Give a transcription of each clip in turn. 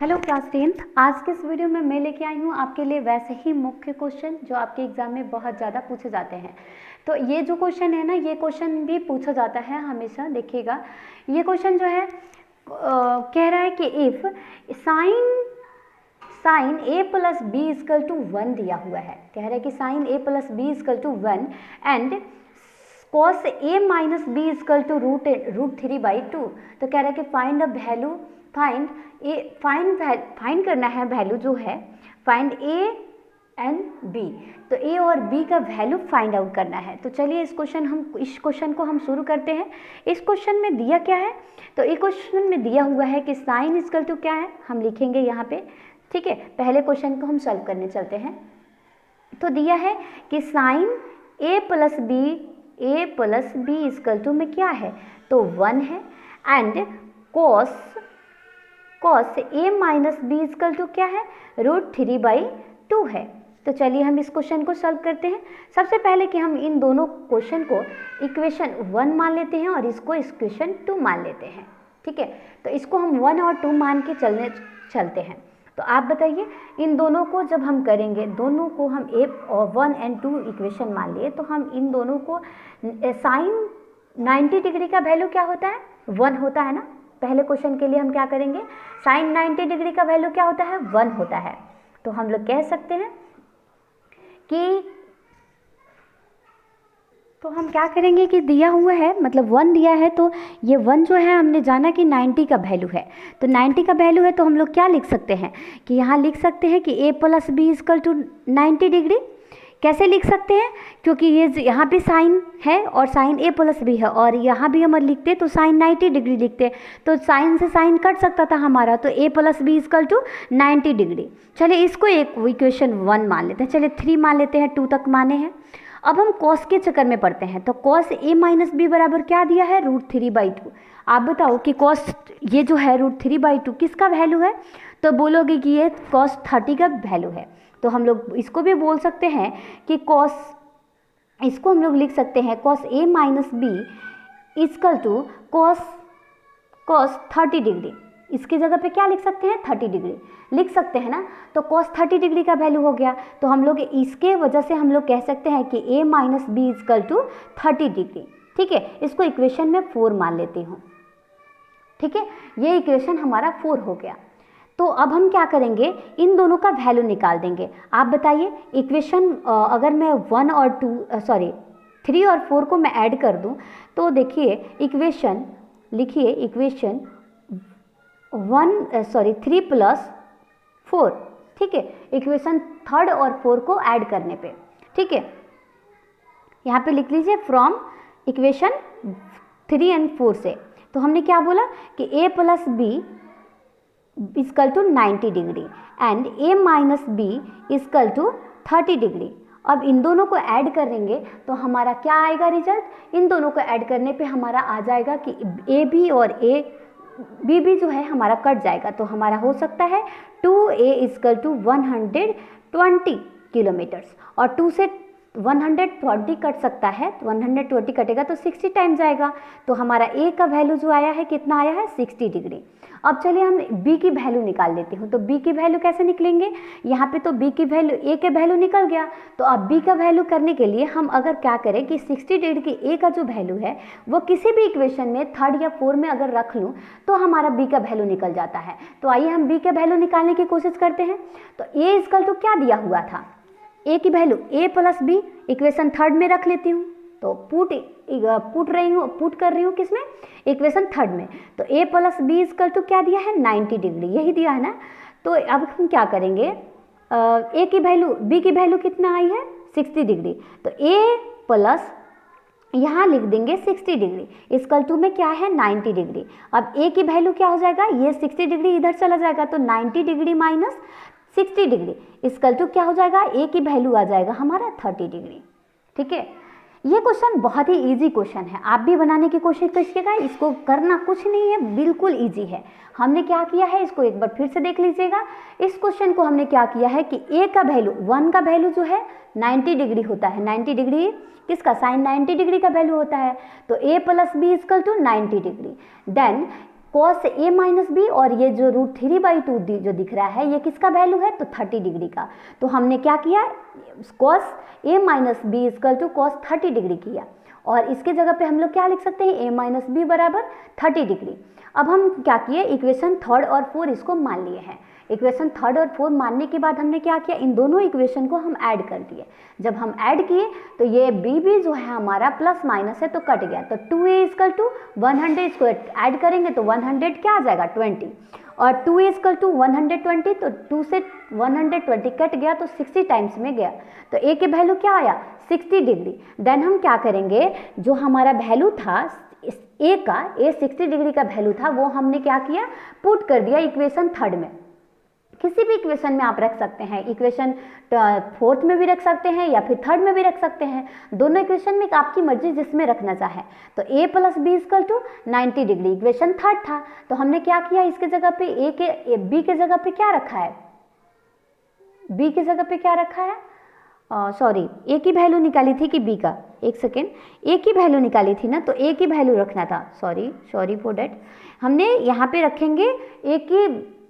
Hello class 10th। आज के इस वीडियो में मैं लेके आई हूँ आपके लिए वैसे ही मुख्य क्वेश्चन जो आपके एग्जाम में बहुत ज़्यादा पूछे जाते हैं। तो ये जो क्वेश्चन है ना, ये क्वेश्चन भी पूछा जाता है हमेशा। देखिएगा, ये क्वेश्चन जो है कह रहा है कि if sine A plus B equal to 1 दिया हुआ है। कह रहा है कि sine A plus B equal to 1 and cos a minus B equal to root 3/2। तो कह रहा है कि फाइंड द वैल्यू, फाइंड करना है वैल्यू जो है, फाइंड ए एंड बी। तो ए और बी का वैल्यू फाइंड आउट करना है। तो चलिए इस क्वेश्चन को हम शुरू करते हैं। इस क्वेश्चन में दिया क्या है? तो इस क्वेश्चन में दिया हुआ है कि साइन इजकल टू क्या है, हम लिखेंगे यहाँ पे। ठीक है, पहले क्वेश्चन को हम सॉल्व करने चलते हैं। तो दिया है कि sine A plus B equal to में क्या है, तो 1 है, and cos a minus B equal to क्या है, √3/2 है। तो चलिए हम इस क्वेश्चन को सॉल्व करते हैं। सबसे पहले कि हम इन दोनों क्वेश्चन को इक्वेशन 1 मान लेते हैं और इसको इक्वेशन 2 मान लेते हैं। ठीक है, तो इसको हम 1 और 2 मान के चलते हैं। तो आप बताइए, इन दोनों को जब हम करेंगे, दोनों को हम 1 और 2 इक्वेशन मान लिए, तो हम इन दोनों को साइन 90 डिग्री का वैल्यू क्या होता है, 1 होता है ना। पहले क्वेश्चन के लिए हम क्या करेंगे, साइन 90 डिग्री का वैल्यू क्या होता है, 1 होता है। तो हम लोग कह सकते हैं कि, तो हम क्या करेंगे कि दिया हुआ है, मतलब 1 दिया है, तो ये 1 जो है हमने जाना कि 90 का वैल्यू है। तो 90 का वैल्यू है, तो हम लोग क्या लिख सकते हैं कि यहाँ लिख सकते हैं कि a plus B equal to 90 degree. कैसे लिख सकते हैं, क्योंकि ये यहाँ पे साइन है और साइन a प्लस बी है, और यहाँ भी हम लिखते तो साइन 90 डिग्री लिखते, तो साइन से साइन कट सकता था हमारा, तो a plus B equal to 90 degree. चलिए इसको एक इक्वेशन 1 मान लेते हैं। चलिए 3 मान लेते हैं, 2 तक माने हैं। अब हम कॉस के चक्कर में पढ़ते हैं। तो कॉस a माइनस बी बराबर क्या दिया है, √3/2। आप बताओ कि कॉस ये जो है √3/2 किसका वैल्यू है, तो बोलोगे कि ये कॉस 30 का वैल्यू है। तो हम लोग इसको भी बोल सकते हैं कि इसको हम लोग लिख सकते हैं cos a minus B equal to cos 30 degree. इसकी जगह पे क्या लिख सकते हैं, 30 डिग्री लिख सकते हैं ना। तो cos 30 डिग्री का वैल्यू हो गया। तो हम लोग इसके वजह से हम लोग कह सकते हैं कि a minus B equal to 30 degree. ठीक है, इसको इक्वेशन में 4 मान लेती हूँ। ठीक है, ये इक्वेशन हमारा 4 हो गया। तो अब हम क्या करेंगे, इन दोनों का वैल्यू निकाल देंगे। आप बताइए, इक्वेशन अगर मैं 3 और 4 को मैं ऐड कर दूं, तो देखिए इक्वेशन, लिखिए इक्वेशन 3 + 4। ठीक है, इक्वेशन 3 और 4 को ऐड करने पे। ठीक है, यहाँ पे लिख लीजिए फ्रॉम इक्वेशन 3 और 4 से। तो हमने क्या बोला कि a plus B equal to 90 degree and a minus B equal to 30 degree. अब इन दोनों को ऐड करेंगे तो हमारा क्या आएगा रिजल्ट, इन दोनों को ऐड करने पे हमारा आ जाएगा कि ए बी और बी भी जो है हमारा कट जाएगा। तो हमारा हो सकता है 2a इजकल टू 120 किलोमीटर्स, और 2 से 120 कट सकता है, 120 कटेगा तो 60 टाइम्स आएगा। तो हमारा a का वैल्यू जो आया है, कितना आया है, 60 डिग्री। अब चलिए हम b की वैल्यू निकाल लेते हूँ। तो b की वैल्यू कैसे निकलेंगे, यहाँ पे तो b की वैल्यू, a के वैल्यू निकल गया। तो अब b का वैल्यू करने के लिए हम अगर क्या करें कि 60 डिग्री की a का जो वैल्यू है वो किसी भी इक्वेशन में 3 या 4 में अगर रख लूँ तो हमारा b का वैल्यू निकल जाता है। तो आइए हम b का वैल्यू निकालने की कोशिश करते हैं। तो a इजकल टू क्या दिया हुआ था, a की value a plus B equation 3 में रख लेती हूँ। तो पुट कर रही हूँ किसमें, इक्वेशन 3 में। तो a plus B equal to क्या दिया है, 90 डिग्री, यही दिया है ना। तो अब हम क्या करेंगे, a की वैल्यू, b की वैल्यू कितना आई है, 60 डिग्री। तो a प्लस यहाँ लिख देंगे 60 डिग्री इजकल टू में क्या है, 90 डिग्री। अब a की वैल्यू क्या हो जाएगा, ये 60 डिग्री इधर चला जाएगा, तो 90 degree minus 60 degree equal to क्या हो जाएगा, a की वैल्यू आ जाएगा हमारा 30 डिग्री। ठीक है, ये क्वेश्चन बहुत ही इजी क्वेश्चन है, आप भी बनाने की कोशिश कीजिएगा। इसको करना कुछ नहीं है, बिल्कुल इजी है। हमने क्या किया है, इसको एक बार फिर से देख लीजिएगा। इस क्वेश्चन को हमने क्या किया है कि a का वैल्यू, 1 का वैल्यू जो है 90 डिग्री होता है। 90 डिग्री किसका, साइन 90 डिग्री का वैल्यू होता है। तो a plus B equal to 90 degree. Then cos a minus B, और ये जो √3/2 जो दिख रहा है ये किसका वैल्यू है, तो 30 डिग्री का। तो हमने क्या किया, cos a minus B equal to cos 30 degree किया, और इसके जगह पे हम लोग क्या लिख सकते हैं, a माइनस बी बराबर 30 डिग्री। अब हम क्या किए, इक्वेशन 3 और 4 इसको मान लिए हैं। इक्वेशन 3 और 4 मानने के बाद हमने क्या किया, इन दोनों इक्वेशन को हम ऐड कर दिए। जब हम ऐड किए तो ये b भी जो है हमारा प्लस माइनस है तो कट गया, तो 2a इक्वल टू 100, इसको ऐड करेंगे तो 100 क्या आ जाएगा 20, और 2a इक्वल टू 120, तो 2 से 120 कट गया तो 60 टाइम्स में गया, तो a के वैल्यू क्या आया 60 डिग्री। देन हम क्या करेंगे, जो हमारा वैल्यू था a का, a 60 डिग्री का वैल्यू था, वो हमने क्या किया, पुट कर दिया इक्वेशन 3 में। किसी भी इक्वेशन में आप रख सकते हैं, इक्वेशन 4th में भी रख सकते हैं या फिर 3rd में भी रख सकते हैं, दोनों इक्वेशन में आपकी मर्जी जिसमें रखना चाहे। तो a plus B equal to 90 degree equation 3rd था, तो हमने क्या किया, इसके जगह पे b के जगह पे क्या रखा है, b के जगह पे क्या रखा है, सॉरी a की वैल्यू निकाली थी कि b का, एक सेकेंड, a की वैल्यू निकाली थी ना, तो a की वैल्यू रखना था, सॉरी फॉर डेट। हमने यहाँ पे रखेंगे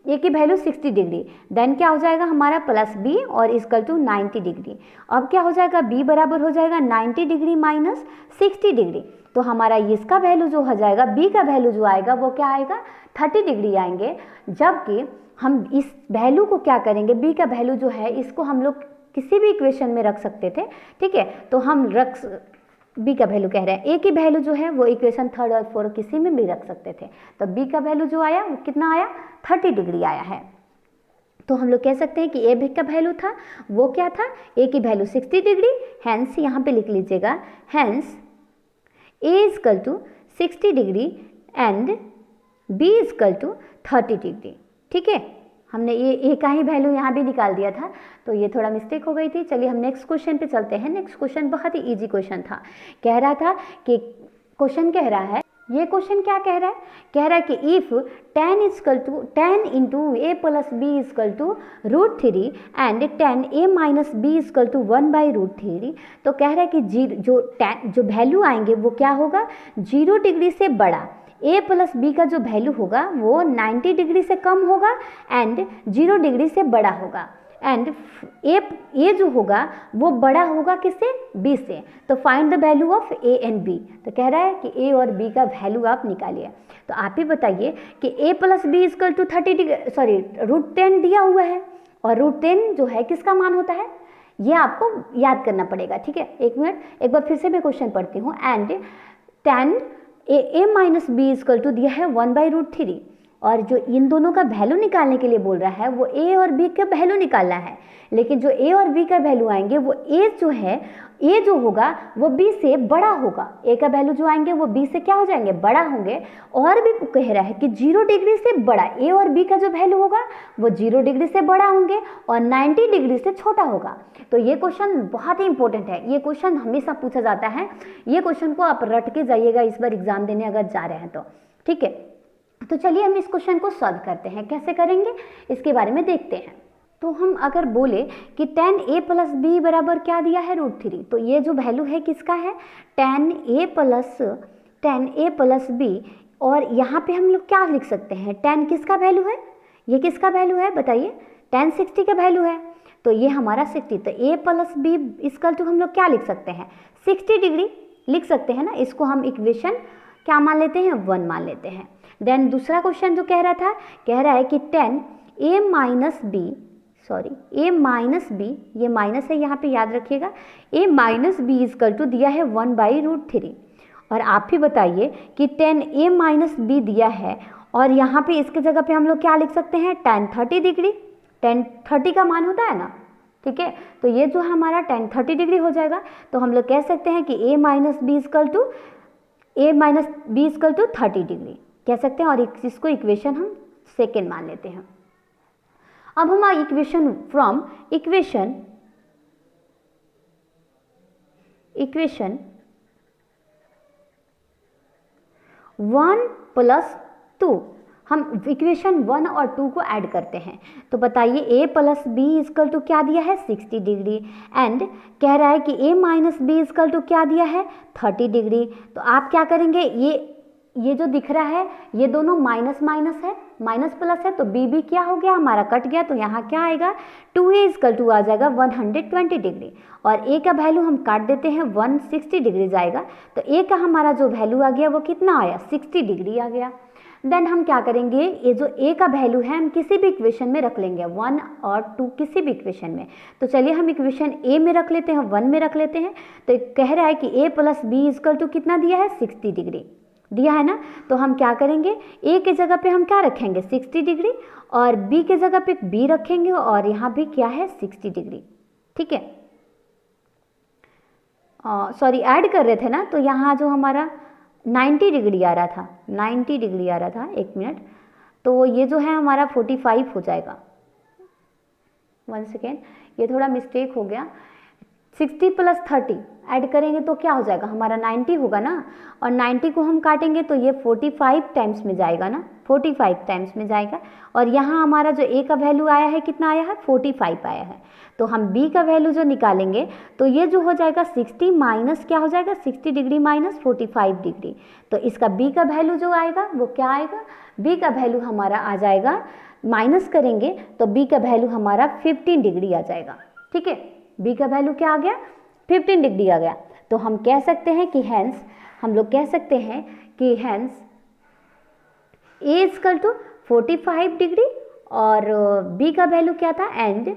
a की वैल्यू 60 डिग्री, देन क्या हो जाएगा हमारा प्लस b और इक्वल टू 90 डिग्री। अब क्या हो जाएगा, b बराबर हो जाएगा 90 डिग्री माइनस 60 डिग्री, तो हमारा इसका वैल्यू जो हो जाएगा, b का वैल्यू जो आएगा वो क्या आएगा 30 डिग्री आएंगे। जबकि हम इस वैल्यू को क्या करेंगे, b का वैल्यू जो है इसको हम लोग किसी भी इक्वेशन में रख सकते थे, ठीक है, तो हम b का वैल्यू कह रहे हैं, a की वैल्यू जो है वो इक्वेशन 3rd और 4 किसी में भी रख सकते थे, तो b का वैल्यू जो आया वो कितना आया 30 डिग्री आया है। तो हम लोग कह सकते हैं कि a का वैल्यू था वो क्या था, a की वैल्यू 60 डिग्री, हैंस यहाँ पे लिख लीजिएगा, hence a equal to 60 degree and b equal to 30 degree, ठीक है। हमने ये a का ही वैल्यू यहाँ भी निकाल दिया था, तो ये थोड़ा मिस्टेक हो गई थी। चलिए हम नेक्स्ट क्वेश्चन पे चलते हैं। नेक्स्ट क्वेश्चन बहुत ही इजी क्वेश्चन था, कह रहा था कि क्वेश्चन कह रहा है, ये क्वेश्चन क्या कह रहा है, कह रहा है कि if tan into a plus B equal to √3 and tan a minus B equal to 1/√3, तो कह रहा है कि जो वैल्यू आएंगे वो क्या होगा, 0 डिग्री से बड़ा, a प्लस बी का जो वैल्यू होगा वो 90 डिग्री से कम होगा एंड 0 डिग्री से बड़ा होगा, एंड a जो होगा वो बड़ा होगा किससे, b से। तो find the value of a and b, तो कह रहा है कि a और b का वैल्यू आप निकालिए। तो आप ही बताइए कि a plus B equal to 30 degree, sorry √10 दिया हुआ है, और √10 जो है किसका मान होता है, ये आपको याद करना पड़ेगा, ठीक है। एक मिनट, एक बार फिर से मैं क्वेश्चन पढ़ती हूँ। And tan a minus B equal to दिया है 1/√3, और जो इन दोनों का वैल्यू निकालने के लिए बोल रहा है वो a और b का वैल्यू निकालना है, लेकिन जो a और b का वैल्यू आएंगे वो a जो होगा वो b से बड़ा होगा, a का वैल्यू जो आएंगे वो b से क्या हो जाएंगे, बड़ा होंगे। और भी कह रहा है कि 0 डिग्री से बड़ा, a और b का जो वैल्यू होगा वो 0 डिग्री से बड़ा होंगे और 90 डिग्री से छोटा होगा। तो ये क्वेश्चन बहुत ही इंपॉर्टेंट है, ये क्वेश्चन हमेशा पूछा जाता है, ये क्वेश्चन को आप रट के जाइएगा इस बार एग्जाम देने अगर जा रहे हैं तो, ठीक है। तो चलिए हम इस क्वेश्चन को सॉल्व करते हैं, कैसे करेंगे इसके बारे में देखते हैं। तो हम अगर बोले कि tan a प्लस बी बराबर क्या दिया है √3, तो ये जो वैल्यू है किसका है, tan a प्लस बी, और यहाँ पे हम लोग क्या लिख सकते हैं, tan किसका वैल्यू है, ये किसका वैल्यू है बताइए, tan 60 का वैल्यू है, तो ये हमारा 60, तो a plus B equal to हम लोग क्या लिख सकते हैं 60 डिग्री लिख सकते हैं ना, इसको हम इक्वेशन क्या मान लेते हैं 1 मान लेते हैं। देन दूसरा क्वेश्चन जो कह रहा था, कह रहा है कि tan a minus B, sorry a minus B, ये माइनस है यहाँ पे याद रखिएगा, a minus B equal to दिया है 1/√3, और आप ही बताइए कि tan a माइनस बी दिया है, और यहाँ पे इसके जगह पे हम लोग क्या लिख सकते हैं tan 30 डिग्री, tan 30 का मान होता है ना, ठीक है, तो ये जो हमारा tan 30 डिग्री हो जाएगा। तो हम लोग कह सकते हैं कि a minus B equal to 30 degree कह सकते हैं, और इसको इक्वेशन हम सेकेंड मान लेते हैं। अब हम इक्वेशन फ्रॉम इक्वेशन 1 प्लस 2, हम इक्वेशन 1 और 2 को ऐड करते हैं। तो बताइए a plus B equal to क्या दिया है 60 डिग्री, एंड कह रहा है कि a minus B equal to क्या दिया है 30 डिग्री। तो आप क्या करेंगे, ये ये जो दिख रहा है ये दोनों माइनस माइनस है, माइनस प्लस है, तो बी भी क्या हो गया हमारा कट गया, तो यहाँ क्या आएगा 2a इक्वल टू आ जाएगा 120 डिग्री, और a का वैल्यू हम काट देते हैं 160 डिग्री जाएगा, तो a का हमारा जो वैल्यू आ गया वो कितना आया 60 डिग्री आ गया। देन हम क्या करेंगे, ये जो a का वैल्यू है हम किसी भी इक्वेशन में रख लेंगे, 1 और 2 किसी भी इक्वेशन में। तो चलिए हम इक्वेशन a में रख लेते हैं, 1 में रख लेते हैं। तो कह रहा है कि a plus B equal to कितना दिया है 60 डिग्री दिया है ना। तो हम क्या करेंगे, a के जगह पे हम क्या रखेंगे 60 डिग्री, और b के जगह पे b रखेंगे, और यहाँ भी क्या है 60 डिग्री। ठीक है, सॉरी ऐड कर रहे थे ना, तो यहाँ जो हमारा 90 डिग्री आ रहा था, 90 डिग्री आ रहा था, एक मिनट, तो ये जो है हमारा 45 हो जाएगा। 1 सेकेंड, ये थोड़ा मिस्टेक हो गया। 60 प्लस 30 ऐड करेंगे तो क्या हो जाएगा हमारा 90 होगा ना, और 90 को हम काटेंगे तो ये 45 टाइम्स में जाएगा ना, 45 टाइम्स में जाएगा। और यहाँ हमारा जो a का वैल्यू आया है कितना आया है 45 आया है, तो हम b का वैल्यू जो निकालेंगे तो ये जो हो जाएगा 60 माइनस क्या हो जाएगा 60 डिग्री माइनस 45 डिग्री, तो इसका b का वैल्यू जो आएगा वो क्या आएगा, b का वैल्यू हमारा आ जाएगा, माइनस करेंगे तो b का वैल्यू हमारा 15 डिग्री आ जाएगा। ठीक है, b का वैल्यू क्या आ गया 15 डिग्री आ गया। तो हम कह सकते हैं कि हैंस, हम लोग कह सकते हैं कि hence a equal to 45 degree और b का वैल्यू क्या था, एंड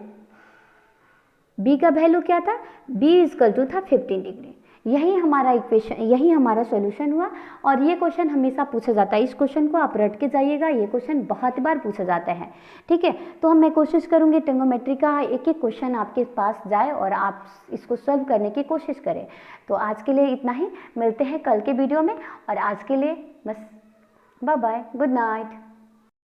b का वैल्यू क्या था, b इक्वल टू था 15 डिग्री। यही हमारा इक्वेशन, यही हमारा सॉल्यूशन हुआ। और ये क्वेश्चन हमेशा पूछा जाता है, इस क्वेश्चन को आप रट के जाइएगा, ये क्वेश्चन बहुत बार पूछा जाता है। ठीक है, तो मैं कोशिश करूँगी ट्रिग्नोमेट्री का एक एक क्वेश्चन आपके पास जाए और आप इसको सॉल्व करने की कोशिश करें। तो आज के लिए इतना ही, मिलते हैं कल के वीडियो में, और आज के लिए बस बाय बाय, गुड नाइट।